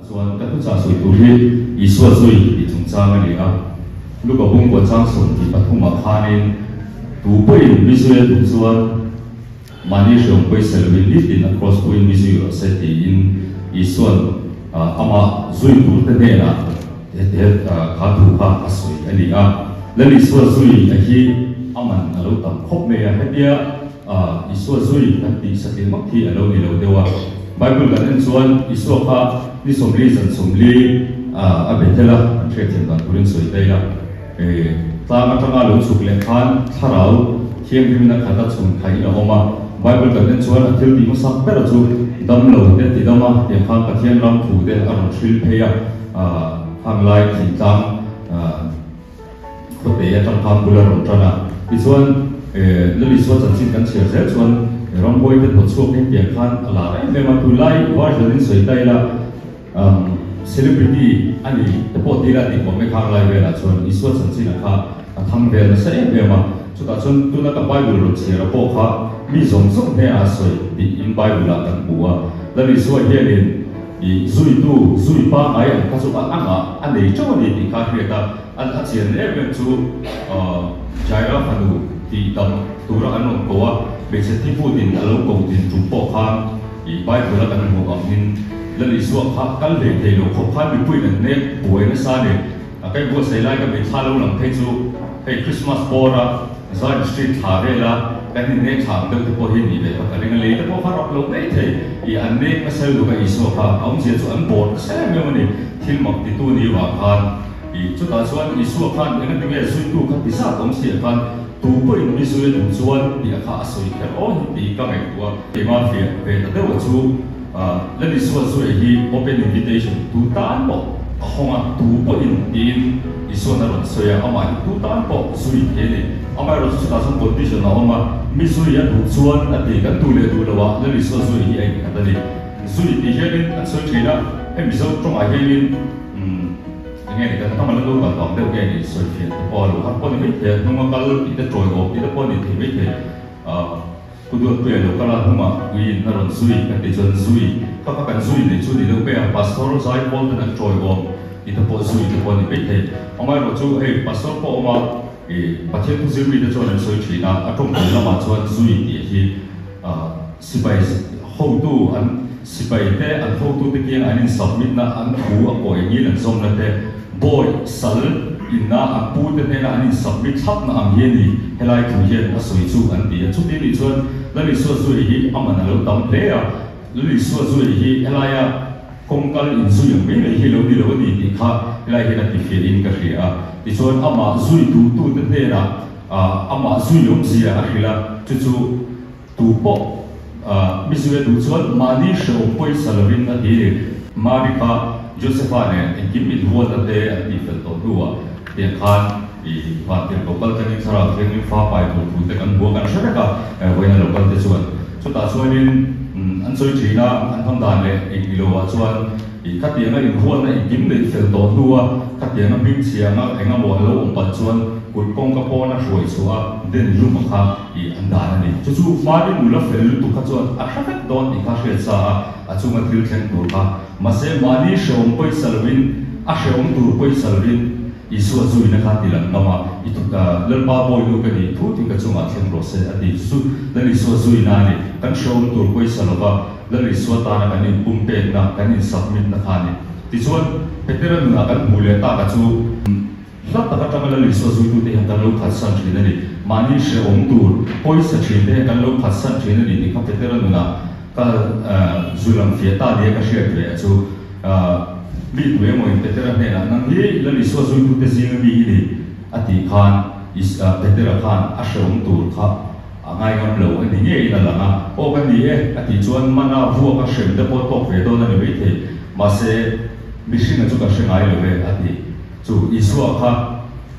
chuan ka thu cha sui tu hi isua zui ti chung chang ani a lu ka bung ko chang som ti pathuma khanin tu pui mi zui tu chuan mani shong pui selwi lit in across pui mi zui ro se ti in isuan ama zui tu te ne na te kha thu kha asui ani a lali isua zui a hi aman alo tam khop me a hetia isua zui kan ti sa ti mak thi alo ni lo dewa Bible kan en chuan isua kha ni somli zan somli a betela thre them dan turin soi teila ta ma tanga lo chuk le khan tharau thiam rim na khata chung khai la oma Bible kan en chuan athil ti ma sak pera chu dam lo te ti dama te khan pathian ram thu de aron thil pheya hang lai thi tang ko te ya tang kham bular ron tana ti chuan lali so chan sin kan cher zel chuan rong boy te thot chuk ni te khan ala ai me ma tu lai wa jodin soi tai la celebrity ani te po ti la ti ko me khang lai ve la chuan iswa chan sin kha thang ve na se ve ma chu ta chuan tu na ka bible ro cher po kha mi zong zong he a soi ti in bible la kan buwa lali so hianin i zui tu zui pa ai ka chu anga ani chu ni ti kha khre ta an a chen e chu jaira phanu ti tam tu ra anon ko wa be se ti pu din alo ko din tu po kha i bible la kan mo ang in lali so kha kal le te lo kho kha bi pui ne buai na sa ne a kai bo sai lai ka be tha lo lang thei chu hey Christmas bora zai street tha ve la kan ne chang de po hi ni be ka ring le te po kha rok lo nei the i an ne ka sel lu ka i so kha aung se chu an bor se me mo ni thil mak ti tu ni wa khan i chu ta chuan i so khan ne ka be sui tu kha ti sa tom se khan tu po in mi sui tu chuan ti kha sui ka o ti ka ngai tu ti ma fe ve ta de wa chu let me so hi open invitation tu tan po honga tu po in tin iso na ron so ya ama tu tan po sui he ni ama ro chu ta some condition na ama mi sui ya tu chuan ati kan tu le tu lawa let me so hi ai ka ta ni sui ti he ni an so china em so trong ai he ni nghe thì các bạn luôn còn đọc đều nghe thì soi phiền po luôn các con biết thế nhưng mà các lớp ít trôi gộp ít con thì biết thế tôi được về được các bạn mà vì nó còn suy cái thì chân suy các bạn suy thì suy thì được về pastor sai con thì nó trôi gộp thì tập po suy thì con thì biết thế ông ấy nói chú hey pastor po mà thì bắt theo tôi suy thì cho nên soi chỉ là ở trong cái là mà cho suy thì si bài hậu tu anh si bài thế anh hậu tu thì kia anh submit na anh thu ở coi như là xong là thế boy sal inna apu te na ani submit thap na am hian ni helai thu hian a soi chu an ti chu ti ni chuan lali so zui hi amana lo tam hle a lali so zui hi helaya kongkal in zui ang me hi lo ni ti kha helai hi na ti fe in ka hria a ti chuan ama zui tu te na ama zui yom zia a hila chu tu po mi zui tu chuan mani sho poi salawin a ti marika Josephine and give me what a day at the felt or the khan, the local training Sarah training far by to the Kanboga and Sharaka when a local this one. So that's why in Ansoi China and Tondane in Gilowachuan, the Katiana in Huana in Gimlet felt or Lua, Katiana Bimsiana and a Walo, Patsuan, would conquer Pona Shoisua, then Lumaka and Dani. To two Martin will have fell to Katsuan, a traffic don in Kasha, Atsuma Tilken Turka. Masih mani shom poi salwin, ashom tur poi salwin, isu azui na katilan nama itu ka lerba boy lu kani tu tingkat cuma tiang rose adi su dari isu azui nani kan shom tur poi salwa dari isu tanah kani bumpe na kani submit na kani. Tisuan veteran na kan mulai tak kacu Lata kata kalau isu azui tu tiang kan lu kasan cina ni mani shom tur poi sacina kan lu kasan cina ni kan veteran na zulang fieta dia kasih tu ya, so bit we mo intera hena nang hi lali so zui tu te sing bi ni ati khan is petera khan ashom tur kha angai ngam lo ani nge ina langa o kan ni e ati chuan mana vu ka shem de po tok ve do na ni the ma se mishing chu ka shengai lo ve ati chu iswa kha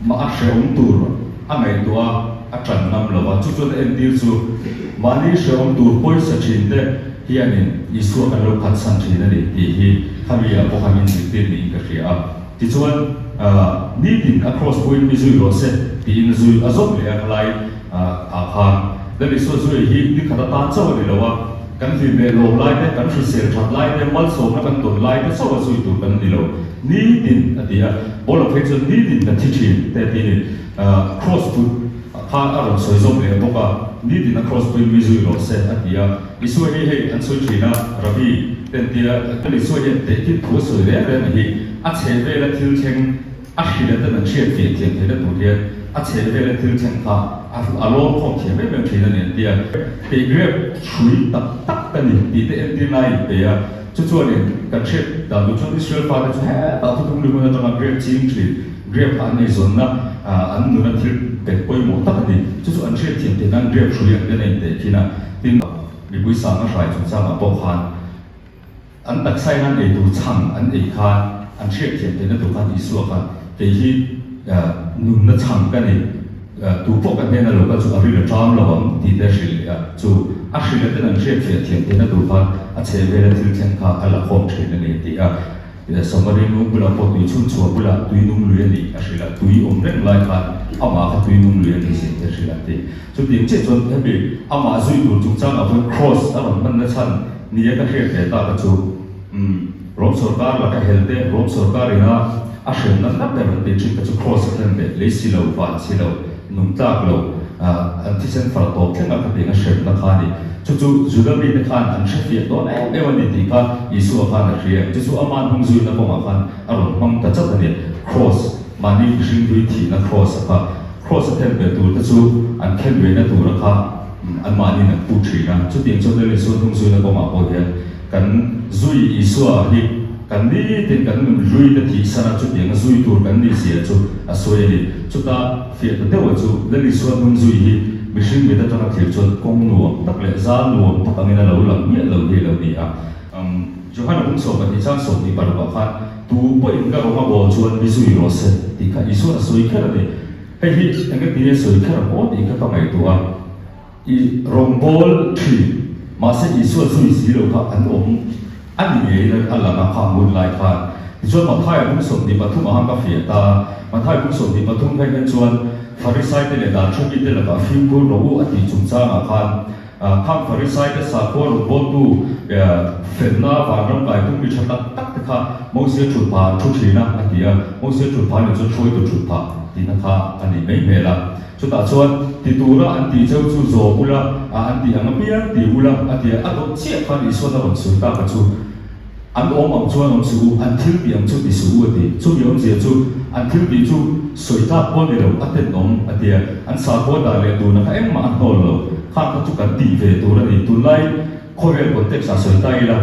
ma ashom tur angai tua atran nam lo wa chu chu en dir chu mani shom tur poi sa chin de hianin isu kan lo khat san thina ni ti hi khamia po khamin ti ni ka ria ti chuan ni tin across point mi zui ro se ti in zui azok le a lai a khan the isu zui hi ni khata tan chaw ni lo wa กันที่เมโลไลท์กันที่เสียชัดไลท์มันส่งแล้วกันตุนไลท์สวัสดิ์ตัวกันนี่เรานี่ดินอันนี้บอลเพชรนี่ดินกันที่จีนแต่ที่นี่cross foot ข้าอารมณ์สวยสมเลยบอกว่านี่ดิน cross foot มีจุดหลอกเสียอันนี้อิสุเฮอันสวยจีน่ะระบีแต่ที่ก็อิสุเฮแต่ที่ผู้สวยเลยนะที่อัจฉริยะที่เชิงอัจฉริยะแต่นั้นเชื่อเทียนเทียนได้ตัวเดียวอัจฉริยะที่เชิงข้าอารมณ์ของเทียนไม่เป็นเทียนเนี่ยเดียวที่เรียบช่วยตักกันนี่ที่เอ็นดีไลน์ไปจู่ๆเนี่ยกันเชื่อดาวจู่ๆที่เชื่อฟ้าจะแห่ดาวทุกคนดูมันต้องมาเรียบจริงจริงเรียบอันนี้ส่วนนะอันนู้นที่เป็นป่วยหมดตักนี่จู่ๆอันเชื่อเทียนที่นั่นเรียบช่วยกันเนี่ยแต่ที่น่ะที่มีบุญสร้างอะไรจนสร้างมาบอกขันอันตักใส่นั่นเองดูช่างอันเองขันอันเชื่อเทียนที่นั่นดูขันอิสุขันแต่ที่นุ่มนั่นช่างกันนี่ดูพวกกันเนี่ยนะเราก็จู่อริยธรรมเราที่ได้สิ่งจู่อาศัยแต่นั่นเชื่อเทียนที่นั่นดูขันอาศัยเวลาที่เช่นข้าอะไรของเทียนนี่ที่สมัยนู้นบุรุษผู้ชุนชัวบุรุษตุยนุ่มเรียนนี่อาศัยตุยอมเร่งไล่ขันอามาตุยนุ่มเรียนนี่สิ่งที่อาศัยที่จุดเด่นเจ้าจนให้ไปอามาจุดดูจุดจ้างเอาไป cross อะไรมันนั่นฉันนี่ก็เรียกแต่ตาก็จู่รบสุรการแล้วก็เฮลเดรบสุรการนะอาศัยนั้นนับแต่มันเป็นจุดก็จู่ cross กันเด็ดเลยสิเราฟันสิเรานุ่มตากเราอันที่เส้นฝรั่งตกแค่นั้นก็เป็นอาศัยนักขันนี่จู่ๆจุดนี้นักขันอันเชื่อเทียนตัวไหนวันนี้ที่ข้าอิสุขันนักเรียนจู่ๆอามันคงจุดนักของขันอารมณ์มันตัดจัดเนี่ย cross มันนี่สิ่งที่ที่นัก cross ค่ะ cross เท่าเป็นตัวจู่ๆอันแค่เว้นตัวละค่ะอันมันนี่นักพูดถึงนะจุดเด่นจุดเด่นส่วนคงจุดนักของพอดีกันจุยอิสุที่กันนี่ถึงกันจุยแต่ที่สารจุดเด่นจุยตัวกันนี่เสียจุดสวยนี่จุดตาเฟียดเดียวจุดเด่นส่วนคงจุยมิชิงเวทตระหนักเกี่ยวกับกงนัวตักเล็กซานัวตักอันนี้เราหลังเนี่ยเราเรื่องนี้จุดที่เราต้องสอบกันที่ช่างสอบที่ปรากฏตัวผู้อินก็รู้ว่าบ่ชวนมิสุยโรเซที่ข้าอิสุสวยแค่ไหนให้ที่อันนี้ที่สวยแค่ไหนโอ้ที่ข้าต้องไงตัวอีรอมบอลที่มาเสียอิสุสวยสิเราข้าอันนี้เลยอันหลังข้ามุนไล่ข้าที่ชวนมาท้ายผู้สอบที่ปฐุมอาหารกาแฟตามาท้ายผู้สอบที่ปฐุมให้กันชวนฟาริสัยเตเลดาชุกิเตเลดาฟิมกูรู้อดีตจุนจ้างอาคารข้างฟาริสัยเตสาโกรุบตูเฟนนาฟาร์มไก่ตุ้งมิชตักตักค่ะมองเสียจุดผ่านชุดที่นั่นอันเดียมองเสียจุดผ่านเนี่ยจะช่วยตัวจุดผ่านที่นั่นค่ะอันนี้ไม่เมล่ะจุดต่างชนที่ตัวละอันที่เจ้าจู่โจบุละอันที่อังเบียนที่บุละอันที่อันตัวเชี่ยพันอิสวนเราสุดตากระจุอันอมชวนอมสู้อันที่เบียงชุดที่สู้ที่ชุดยอมเสียชุดอันที่ดีชุดสวยตาป้อนเราอันเต็มนมอันเดียอันสาบดอะไรตัวนั้นเอ็มมาอันโตเราข้าก็จุกันตีเวตัวนี้ตัวไล่โคเรียนบนเท็กซัสสวยตายละ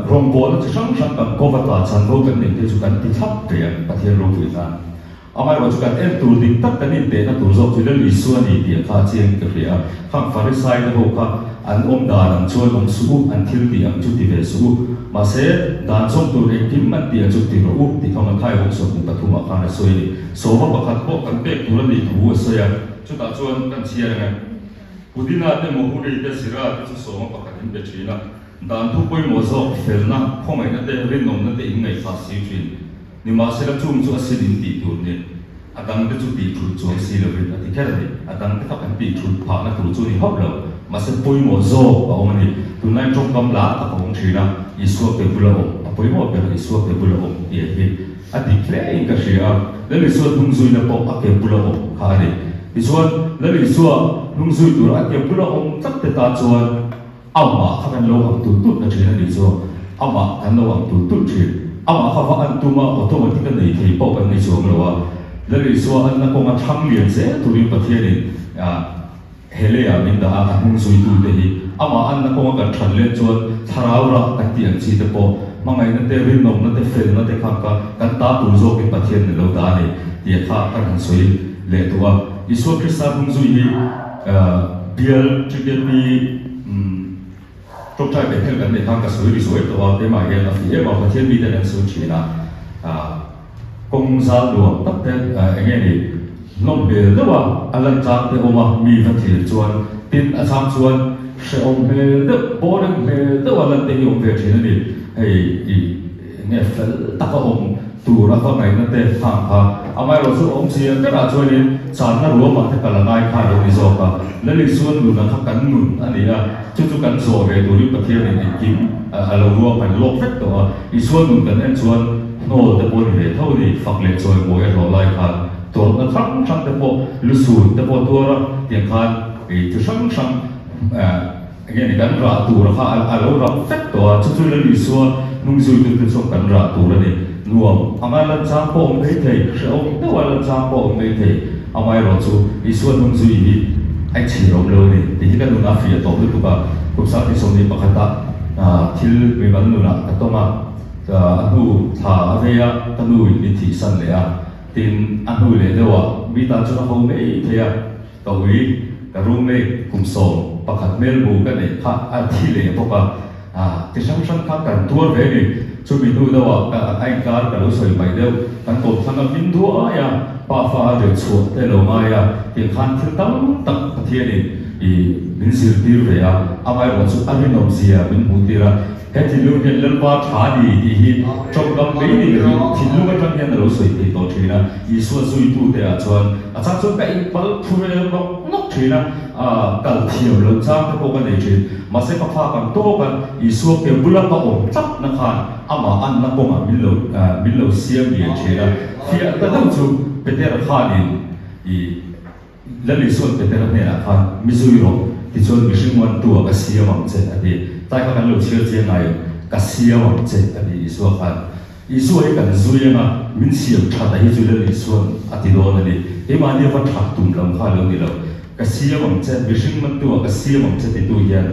รวมบอลจะช่างกันโควัตตาชันโลกันนี่ที่จุกันที่ทับเปลี่ยนประเทศโลกอีกนะอามาว่าจุกันตัวดิ้งตักกันนี่เป็นตัวจบที่เรื่องอิสวนนี่เดียข้าเชียงกับเรียข้างฟาริสัยนะพวกข้าอันดานังชวนสู้อันที่ดีอันจุดที่เวสู้มาเสดดานส่งตัวเองที่มันดีจุดที่รู้ที่เขามาไทยของสมุนปฐุมอาคารสวยโสภาประคัตพวกกันเป็กตัวนี้ถูสวยจุดตาชวนกันเชียร์ไงผู้ที่น่าจะมองผู้ดีแต่สิระที่โสภาประคัตที่เป็นชีนะดานทุกคนมั่วซ้อเฟลนะข้อหมายนั่นเองเรื่องนมนั่นเองไงฟาสิฟินนี่มาเสดจุ่มจุดสิดินตีตัวเนี่ยอาดังจะจุดตีจุดจุดสิเราเป็นอธิแค่ไหนอาดังจะทำเป็นตีจุดผ่านนักจุดจุดนี่ฮอบเรามาเสดปุยมั่วซ้อเอามันนี่ตัวนั้นจงกำลังตะของชีนะอิสวะเป็นบุรุษอาปุยมั่วเป็นอิสวะเป็นบุรุษเดียร์อดีตแค่เองก็เชียร์แล้วอิสวะนุ่งซุยนับปอกเป็นบุรุษข้าเนี่ยอิสวะแล้วอิสวะนุ่งซุยตัวนั้นเป็นบุรุษจับแต่ตาชวนเอามาข้ากันโลหะตุ่ตุ่ก็เชียร์อิสวะเอามากันโลหะตุ่ตุ่เชียร์เอามาข้าว่าอันตัวมาออโตมันที่กันในที่ปอกกันในช่วงเราว่าแล้วอิสวะอันนั้นก็มาทั้งเลี้ยงเสียตัวนี้ประเทศนี้เฮเลียมินดาอันนุ่งซุยตัวเดียอามาอันนั้นก็มากันทันเลี้ยงจวนทาราวระกันที่อันชีตโปมังไงนั่นเตรินนมนั่นเตเฟลนั่นเตข้ากันตาตุโจกิประเทศนี้เราได้เนี่ยที่ข้ากันสวยเลี้ยตัวอิสวะคริสต์นุ่งซุยเบียร์จุดเด่นมีทุกท่านเป็นเพื่อนกันในทางการสื่อสวยตัวเต็มมาเยอะนะที่มาประเทศมีแต่เรื่องสื่อชีนะกงซาลัวตั้งแต่อย่างนี้น้องเบลแต่ว่าอะไรจากที่ออกมามีประเทศชวนติดอาสามชวนเชื่อมเบลแต่บอลเบลแต่ว่าเราเต็มยงเบลที่นั่นนี่ไอ้เนี่ยเฟลตะกองตัวเราก็ไหนนั่นแต่ทางพาอาไม่เราสู้องค์เสียก็ราชวนินสารน่ารวมมาที่กาลนายข้าโดยนิสโก และในส่วนนู้นนะครับกันนุ่นอันนี้จุดกันโซ่เวดูริประเทศในกิมเรารวมกันโลกเฟกตัวอีส่วนนู้นกันนั่นส่วนโน่แต่บนเหตุเท่านี้ฝักเล็กซอยโวยเราไล่กันตัวนั้นทั้งแต่พอลุสูนแต่พอตัวเราเตียงคันจะทั้งอย่างนี้กันราตัวเราเรารับเฟกตัวจุดๆเลยส่วนนุ่งสูทเป็นส่วนกันราตัวนี่รวมอามาลันจามโป่งไม่เท่เราแต่ว่าลันจามโป่งไม่เท่อามาเราจูอีส่วนนุ่งสูทไอ้ชีรมเลยนี่ที่กันนุ่งอาฟีตัวเป็นตัวกุศลที่ส่งนี้ปกติที่มีมันนุ่งก็ต้องมานูท่าเวียตันูอินทิสันเลยทีนอันนู้เลยเดี๋ยวมีตาจุดเขาไม่เทียตัววิกรุ่งเลยกุมส่งปกติเมลบูกันเลยข้าที่เลยพวกที่ช่างข้ากันตัวเรื่องนี้ช่วยมีดูเดี๋ยวไอ้การกันรู้สึกไปเดี๋ยวกันกดทางกินทัวป้าฟ้าเดือดชดแต่เราไม่ที่ขันที่ตั้งประเทศนี้บินสิริดีเลยอาไม่รู้สุดอันนี้น้องเสียบินมุติระแค่ที่ลูกเห็นเรื่องป้าชาดีที่จงกำไม่ดีเลยที่ลูกไม่จำเป็นเราสวยที่ตัวทีนะอีส่วนสวยตัวเดียวชวนอาจารย์ชวนไปอีกปัลพูดเรื่องนกทีนะการเที่ยวเราจ้างที่พวกกันเลยทีมาเสกฟ้ากันโตกันอีส่วนเกี่ยวบุรุษก็องจับนะครับอามาอันนักบงมิลโลเสียงเดียทีนะที่แต่ต้องจูเป็นเรื่องข้าดินและในส่วนเป็นเรื่องเนี่ยนะครับมิซูริโรที่ชวนมิชิมวันตัวก็เสียหวังเจ็ดอดีตใต้กันเราเชื่อเจียงไงก็เสียหวังเจ็ดอดีตส่วนกันส่วนกันส่วนยังมินเสียชัดที่จุดในส่วนอดีตโดนนี่ที่มันเนี่ยวัดทักตุ่มลำข้าเรานี่เราก็เสียหวังเจ็ดมิชิมวันตัวก็เสียหวังเจ็ดตัวยัน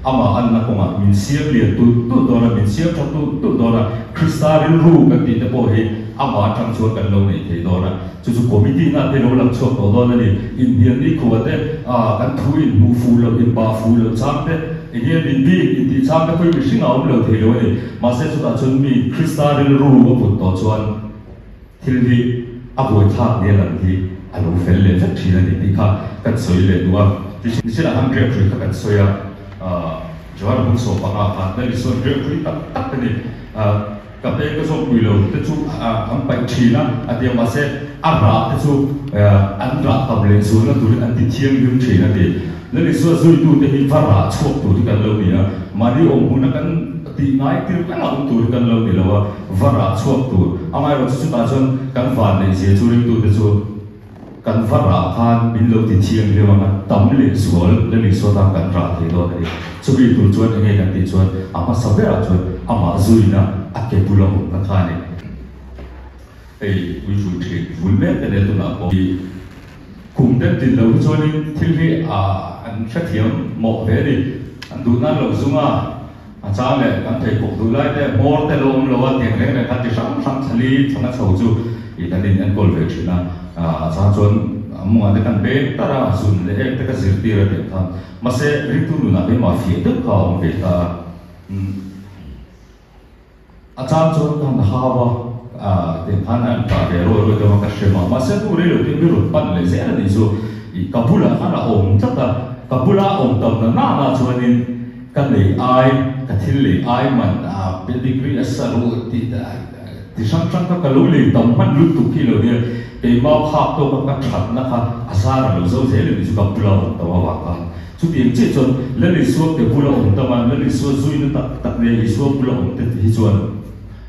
อามาอันนักว่ามินเสียเรียนตัวโดนมินเสียชัดตัวโดนคริสตัลรู้กันที่แต่พอเห็นอามาทั้งชวนกันเราเนี่ยที่โดนจู่ๆคอมมิตี้น่าเป็นเราหลังชอบตัวโดนนี่อินเดียนี่เขาว่าแต่กันทุยมูฟูเราอินบาฟูเราจำแต่อินเดียอินดีอินดีจำแต่คุยมิชิงเอาเราที่เราเนี่ยมาเสร็จสุดท้ายจนมีคริสตัลรู้ว่าปุ่นตัวชวนที่อาบุยท่าเนี่ยหลังที่อาลูเฟลเลยทักทีนั่นนี่ค่ะกันสวยเลยดูว่าที่นี่เราทำเรื่องคุยกันสวยจวนบุษบปะการนั่นส่วนเรื่องคุยตักนี่กับเองก็ส่งคุยเราแต่จู่ทำไปทีนะอันเดียวมาเสร็จอันรักแต่จู่อันรักกับเลนส่วนนั้นตัวอันที่เที่ยงยืนทีนั่นเองแล้วในส่วนจู่ตัวที่ฟาราชอบตัวที่กันเราเนี่ยมาที่องค์บุญกันที่ง่ายที่กันเราตัวที่กันเราเนี่ยเราว่าฟาราชอบตัวอามาเราจู่ตาจนกันฟันในเสียจู่เรื่องตัวที่จู่กันฟาราผ่านบินเราที่เที่ยงเรียกว่าตั้มเลนส่วนแล้วในส่วนต่างกันรักที่เราเนี่ยจู่ที่ตัวจวนยังไงกันที่จวนอามาสับเวลาจวนอามาจู่นะอาเก็บบุญเรานะคะเนี่ยวิจุที่ฝุ่นเม็ดแต่เดี๋ยวตัวนั้นก็คุมเด็ดติดเราจวนนี้ที่นี่อันเชี่ยวหมอกเวรีอันดูนั่นเราซุ่มอาจารย์เลยกันเทปดูไล่แต่มอร์แต่ลมเราว่าเตียงเล็กเลยกันที่ช่างทะเลช่างเขาจู่อีนั่นนี่อันกอลเวชนะอาจารย์จวนมัวแต่กันเบตตาซุนเลยแต่ก็สิร์ตีระเบิดท่านมาเสริมตัวนั้นเป็นมาฟีตึกเขาเบตาอาจารย์จวนกันหาวเดี๋ยวท่านอันตรายรู้เดี๋ยวมันก็เชื่อมาเสร็จตัวเรื่องที่มีรถปั่นเลยเสียแล้วนี่จู่กับบุรุษท่านองค์จัดกับบุรุษองค์ตำนานน่าชวนนี่กันเลยไอ้กันที่เลยไอ้มันเป็นดีกรีสรุปที่ช่างก็กระลุยตำมันลุกตุกี้เลยเนี่ยเป็นมาภาพตัวมันก็ชัดนะครับอาสาเราเจ้าเสียเลยนี่จู่กับบุรุษองค์ตำว่ากันจู่ที่ยังเจ็ดจนแล้วในส่วนที่บุรุษองค์ตำมันแล้วในส่วนจู่นี่ตักเนี่ยในส่วนบุรุษองค์ที่ส่วน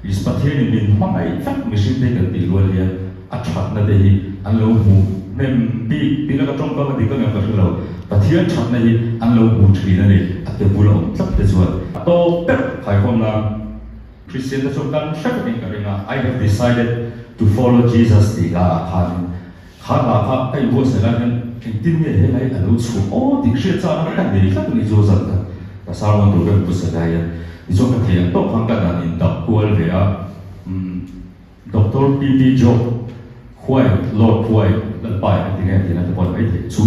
อิสปะเทนี่เป็นห้องไอ้ฟักมิชินเด็กกันตีรัวเลยอัดชัดนั่นเองอันเราหูเนี่ยปีนั้นก็ต้องก็มาดีก็ยังก็คือเราปะเทียนชัดนั่นเองอันเราหูทีนั่นเองอัดเก็บบุหรี่จับแต่ส่วนโตเป็ดใครคนละคริสเตียนจะชอบกันชักนี่กันเอง I have decided to follow Jesus ดีละข้าละข้าไอ้บัวเสร็จแล้วเนี่ยที่นี่เห็นไอ้อันเราชูโอ้ดิเชื่อจ้านั่นกันดีกันนี่โจซันกันแต่สาวมันตัวเป็นผู้เสียดายนี่ช่วงเที่ยงต้องฟังกันนั่นนี่ดับกวนเลยดร. P.B. Job คุยหลอดคุยแล้วไปที่นี่ที่นั่นจะบอกไอ้ชู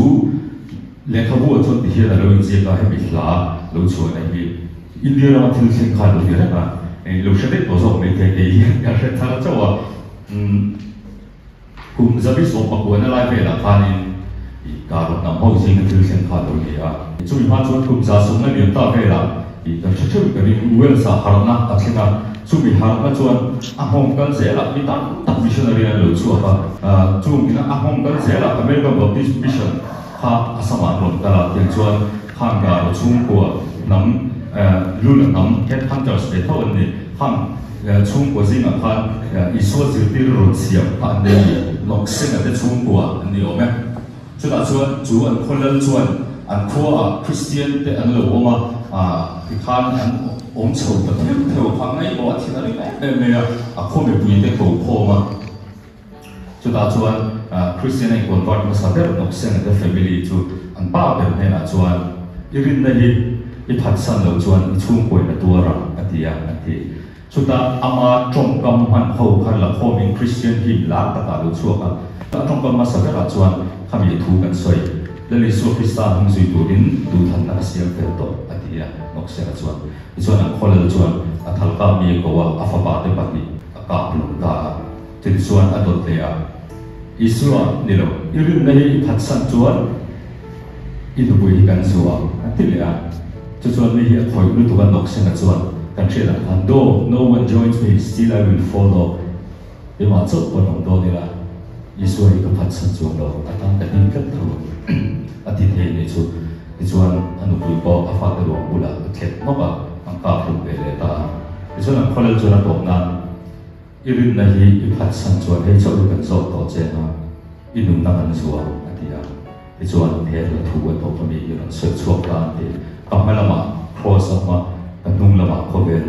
เลี้ยงข้าวบัวจนที่เห็นเราอินเดียก็ให้บิดลาเราชวนไอ้ที่อินเดียเราที่เส้นขาดเราเยอะนะเราเชื่อได้ตัวสองไม่เท่ดีการเชื่อท่านเจ้าว่าคุมจะพิสูจน์ปากวนอะไรไปละพันนี่การนำห้องสิ่งที่เส้นขาดเราเยอะช่วยมาชวนคุมจะส่งให้เรียนต่อไปละอีกแต่เชื่อกันนี่เวลสาหารนะตัดสินกันช่วยหามาชวนห้องกันเสียละมีตั้งมิชชันนารีเราช่วยกันช่วยนะห้องกันเสียละอเมริกันบัพติสต์มิชชั่นข ข้าสมานรวมตลาดอย่างชวนข้างกาชุ่มกัวน้ำรุ่นน้ำแค่ข้างเจ้าสเปเท่านี้ข้างชุ่มกัวสิ่งอ่ะข้างอิสวาจิตที่รถเสียบอันนี้นกเส้นอ่ะจะชุ่มกัวอันนี้โอไหมชุดอ่ะชวนชวนคนละชวนอันครัวคริสเตียนแต่อันเหลือมาที่ข้างอันองค์ชนแต่เที่ยวข้างในบอกที่นั่นเนี่ยข้อมีปุยแต่ถูกพ่อมาชุดอ่ะชวนคริสเตียนในคนวัดมาสัตย์นกเส้นแต่ family ชุดอันป้าเป็นเนี่ยนะชวนอีรินได้อีพัดสันเราชวนชุ่มกัวในตัวเราอันที่อันที่ชุดอ่ะอามาจงกำมันเขาคันละข้อมีคริสเตียนที่หลักตาดูชั่วกันแต่จงกำมาสัตย์เราชวนข้ามีถูกกันสวยและลิสุคริสตาหงสุยตูดินดูทันนักเสียงเฟลโตอันที่นกเสียงชวนชวนคนละชวนทัลกามีก็ว่าอัฟบาเตปักิกาปลุกตาที่ชวนอดเตียอิสระนี่เราอีรินในพัดสันชวนอินบุยกันชวนอันที่เลยชวนนี่คอยรู้ตัวกันนกเสียงชวนกันเชื่อละ though no one joins me still I will follow เดี๋ยวมาจบปนของตัวนี่ละอิสระก็พัดสันชวนเราตั้งแต่นี้ก็ถูกอาทิตย์นี้ชุดชวนอนุบุยบอกอาฟังตัวบุลาเข็ดนกอ่ะอังกาปลุกเบลตาชวนคนละชวนตรงนั้นอีรินในอีพัดสันชวนให้ชาวกันโซ่ต่อเจนะอีนุ่มนั่งชวนอาทิตย์ชวนเฮลถูกตัวพมีอยู่ในสุดช่วงการที่กำไม่ละมาโคสมากันนุ่งละมาโคเบล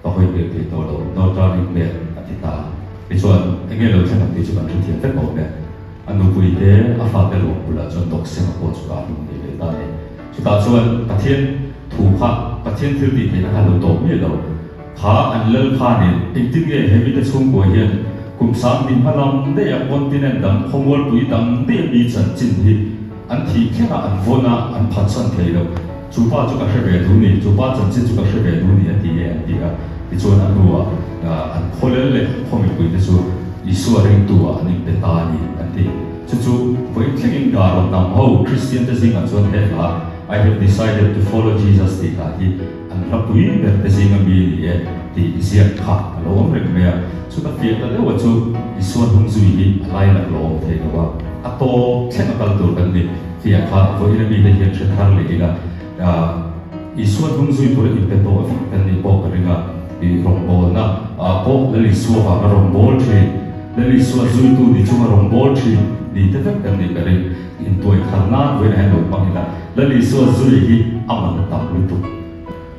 ก็ค่อยเกิดที่ตัวเราโนตราลิเบลอาทิตย์ชวนเองเราแค่ทำที่ชวนทุกทีเป็นหมดเลยอันนู้นพูดเองอาฟังแต่หลวงบุลาจนตกเสียงโคจุการลุงนี่เลยได้ชุดตาชวนประเทศถูกค่ะประเทศที่ดีที่นะครับเราโตไม่เราข้าอันเลิศข้าเนี่ยอีกที่เกี่ยให้มีแต่ช่วงบัวเฮียนกลุ่มสามดินพลังได้ยังคนที่นั่นดังขโมยปุ๋ยดังได้มีจันจินที่อันที่แค่อันโวนาอันพัดสันเทเราจูบ้าจุกเสบียดูนี่จูบ้าจันจินจุกเสบียดูนี่อันที่ที่ชวนอันรัวอันคนเล่ๆคนมีปุ๋ยที่ชวนอิสวาเร่งตัวอันนี้เป็นตานี่อันที่จู่ๆวันที่กินการรดน้ำเขาคริสเตียนจะสิ่งอันส่วนเด็ดละ I have decided to follow Jesus ที่ตาที่อันรับปุ๋ยแบบจะสิ่งมีนี่ที่เสียขาดเราไม่รู้ไหมชุดนั้นเพียงแต่ว่าจู่อิสวาหงสุยอะไรนักลงเทก็ว่าอัตโตแค่นักตัวกันนี่ที่ขาดวันนี้มีแต่เห็นเช่นทางเลยนะอิสวาหงสุยตัวนี้เป็นตัวกันนี่บอกกันว่าที่รองบอลนะบอกเลยอิสวารองบอลที่เลยส่วนจุดที่ช่วงรองบอลที่ดีแต่กันนี่ก็เลยอินตัวขนาดเวลาให้ดูบางทีละเลยส่วนจุดที่อามันตับลุตุ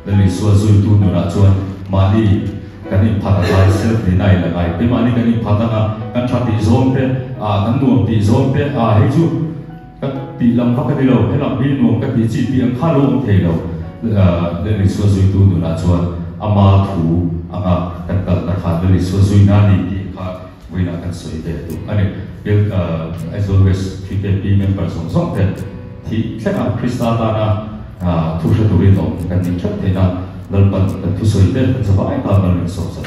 เลยส่วนจุดที่นู่นชวนมาดีกันนี่พัฒนาเสร็จที่ไหนละไงแต่มาดีกันนี่พัฒนากันชาติโซนเปกันนู่นที่โซนเปให้จูกันที่ลำพักกันที่เราให้ลำพี่นู่นกันที่จีที่อังคารลงเทเราเลยส่วนจุดที่นู่นชวนอามาถูอามากันกันนะครับเลยส่วนจุดนั้นนี่we not can say that. And as always, PKP members on something. He cannot Christana to show the window and in Chapter, Lalpan to say that it's a by government source of